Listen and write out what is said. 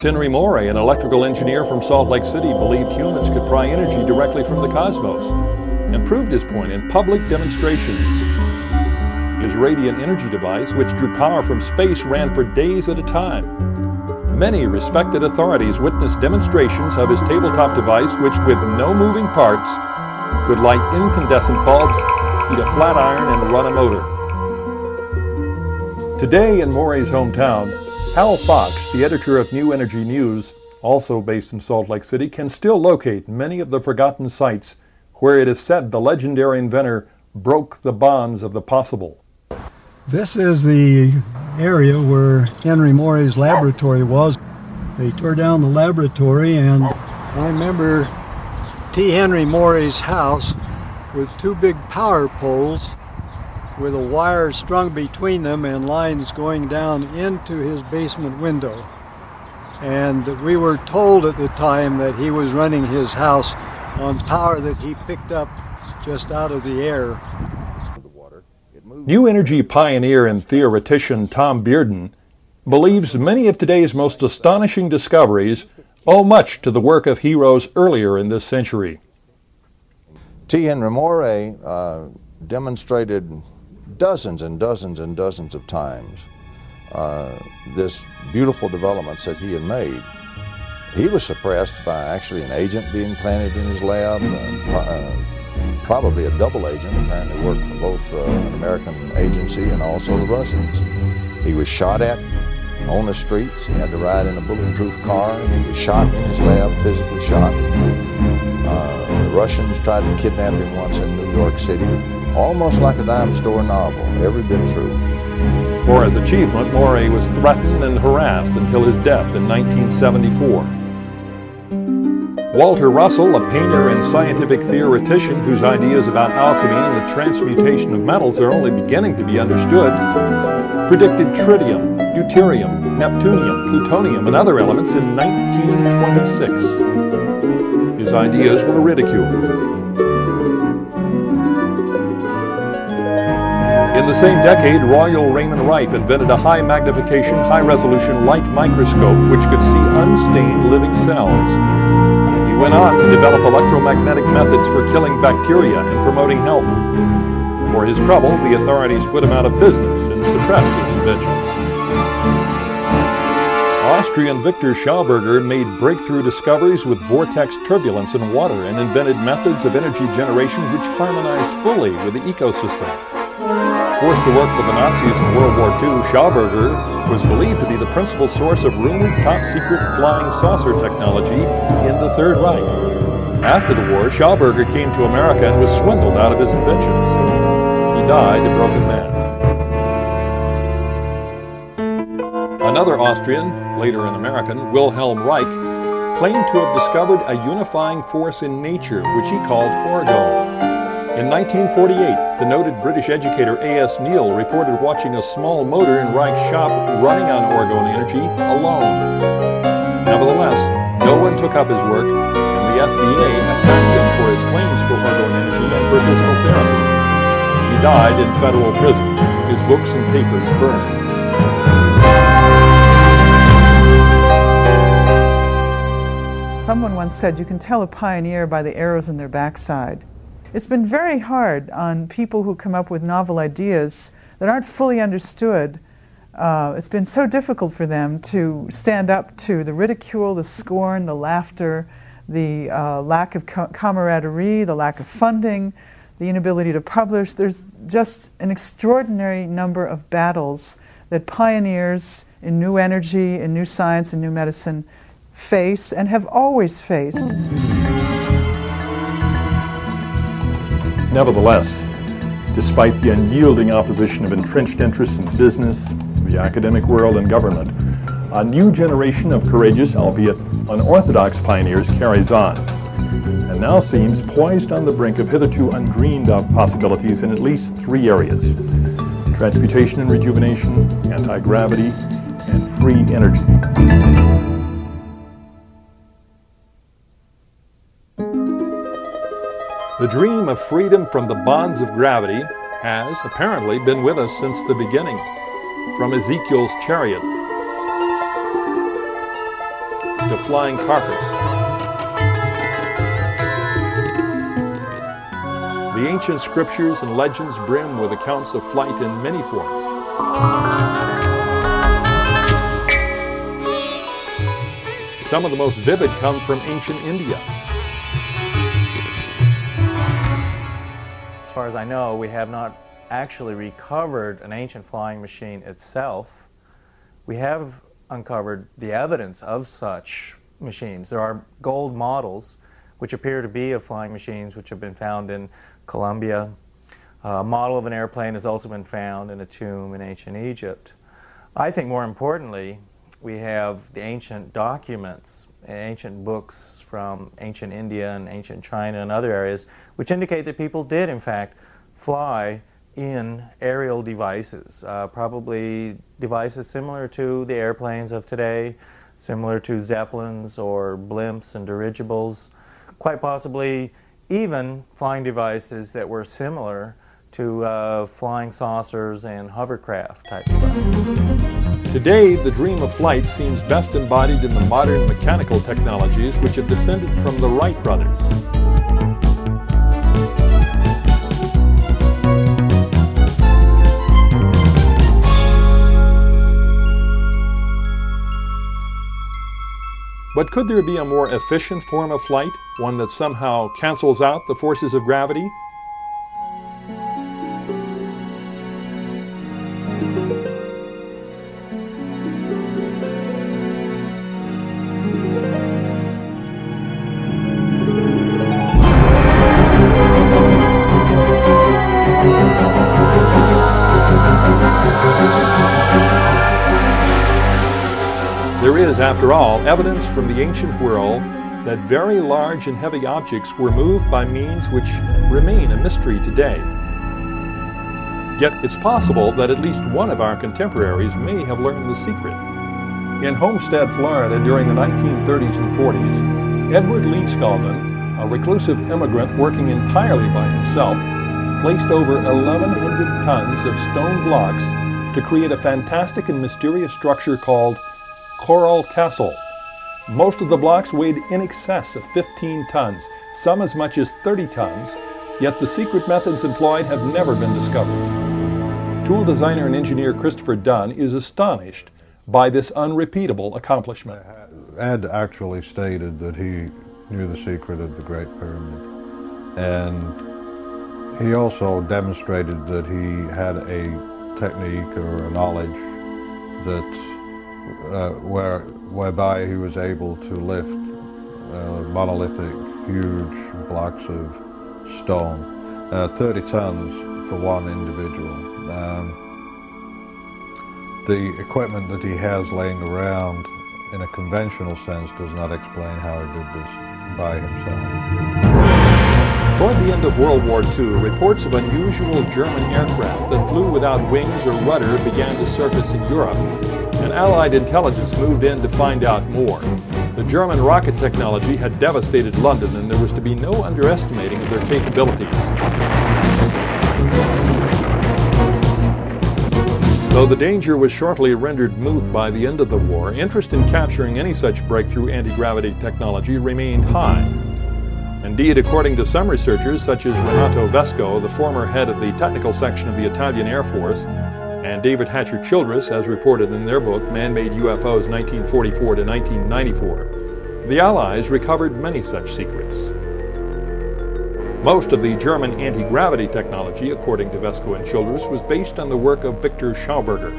Henry Moray, an electrical engineer from Salt Lake City, believed humans could pry energy directly from the cosmos and proved his point in public demonstrations. His radiant energy device, which drew power from space, ran for days at a time. Many respected authorities witnessed demonstrations of his tabletop device, which with no moving parts could light incandescent bulbs, heat a flat iron, and run a motor. Today in Moray's hometown, Hal Fox, the editor of New Energy News, also based in Salt Lake City, can still locate many of the forgotten sites where it is said the legendary inventor broke the bonds of the possible. This is the area where Henry Moray's laboratory was. They tore down the laboratory, and I remember T. Henry Moray's house with two big power poles with a wire strung between them and lines going down into his basement window. And we were told at the time that he was running his house on power that he picked up just out of the air. New energy pioneer and theoretician Tom Bearden believes many of today's most astonishing discoveries owe much to the work of heroes earlier in this century. T. Henry Moray demonstrated dozens and dozens and dozens of times this beautiful developments that he had made. He was suppressed by actually an agent being planted in his lab, probably a double agent, apparently worked for both an American agency and also the Russians. He was shot at on the streets. He had to ride in a bulletproof car. He was shot in his lab, physically shot. The Russians tried to kidnap him once in New York City, almost like a dime store novel, every bit true. For his achievement, Moray was threatened and harassed until his death in 1974. Walter Russell, a painter and scientific theoretician whose ideas about alchemy and the transmutation of metals are only beginning to be understood, predicted tritium, deuterium, neptunium, plutonium, and other elements in 1926. His ideas were ridiculed. In the same decade, Royal Raymond Rife invented a high magnification, high resolution light microscope which could see unstained living cells. He went on to develop electromagnetic methods for killing bacteria and promoting health. For his trouble, the authorities put him out of business and suppressed his inventions. Austrian Victor Schauberger made breakthrough discoveries with vortex turbulence in water and invented methods of energy generation which harmonized fully with the ecosystem. Forced to work for the Nazis in World War II, Schauberger was believed to be the principal source of rumored top-secret flying saucer technology in the Third Reich. After the war, Schauberger came to America and was swindled out of his inventions. He died a broken man. Another Austrian, later an American, Wilhelm Reich, claimed to have discovered a unifying force in nature, which he called orgone. In 1948, the noted British educator A.S. Neal reported watching a small motor in Reich's shop running on orgone energy alone. Nevertheless, no one took up his work, and the FDA attacked him for his claims for orgone energy and for physical therapy. He died in federal prison, his books and papers burned. Someone once said, you can tell a pioneer by the arrows in their backside. It's been very hard on people who come up with novel ideas that aren't fully understood. It's been so difficult for them to stand up to the ridicule, the scorn, the laughter, the lack of camaraderie, the lack of funding, the inability to publish. There's just an extraordinary number of battles that pioneers in new energy, in new science, and new medicine face and have always faced. Nevertheless, despite the unyielding opposition of entrenched interests in business, the academic world, and government, a new generation of courageous, albeit unorthodox pioneers carries on, and now seems poised on the brink of hitherto undreamed of possibilities in at least 3 areas: transmutation and rejuvenation, anti-gravity, and free energy. The dream of freedom from the bonds of gravity has apparently been with us since the beginning, from Ezekiel's chariot. a flying carcass. The ancient scriptures and legends brim with accounts of flight in many forms. Some of the most vivid come from ancient India. As far as I know, we have not actually recovered an ancient flying machine itself. We have uncovered the evidence of such machines. There are gold models which appear to be of flying machines which have been found in Colombia. A model of an airplane has also been found in a tomb in ancient Egypt. I think more importantly, we have the ancient documents, ancient books from ancient India and ancient China and other areas which indicate that people did in fact fly in aerial devices, probably devices similar to the airplanes of today, similar to zeppelins or blimps and dirigibles, quite possibly even flying devices that were similar to flying saucers and hovercraft type devices. Today, the dream of flight seems best embodied in the modern mechanical technologies which have descended from the Wright brothers. But could there be a more efficient form of flight, one that somehow cancels out the forces of gravity? There is, after all, evidence from the ancient world that very large and heavy objects were moved by means which remain a mystery today. Yet it's possible that at least one of our contemporaries may have learned the secret. In Homestead, Florida, during the 1930s and 40s, Edward Lee Scullman, a reclusive immigrant working entirely by himself, placed over 1,100 tons of stone blocks to create a fantastic and mysterious structure called Coral Castle. Most of the blocks weighed in excess of 15 tons, some as much as 30 tons, yet the secret methods employed have never been discovered. Tool designer and engineer Christopher Dunn is astonished by this unrepeatable accomplishment. Ed actually stated that he knew the secret of the Great Pyramid, and he also demonstrated that he had a technique or a knowledge that whereby he was able to lift monolithic, huge blocks of stone, 30 tons for one individual. The equipment that he has laying around in a conventional sense does not explain how he did this by himself. Toward the end of World War II, reports of unusual German aircraft that flew without wings or rudder began to surface in Europe, and Allied intelligence moved in to find out more. The German rocket technology had devastated London, and there was to be no underestimating of their capabilities. Though the danger was shortly rendered moot by the end of the war, interest in capturing any such breakthrough anti-gravity technology remained high. Indeed, according to some researchers, such as Renato Vesco, the former head of the technical section of the Italian Air Force, and David Hatcher Childress, as reported in their book, Man-Made UFOs 1944 to 1994, the Allies recovered many such secrets. Most of the German anti-gravity technology, according to Vesco and Childress, was based on the work of Victor Schauberger.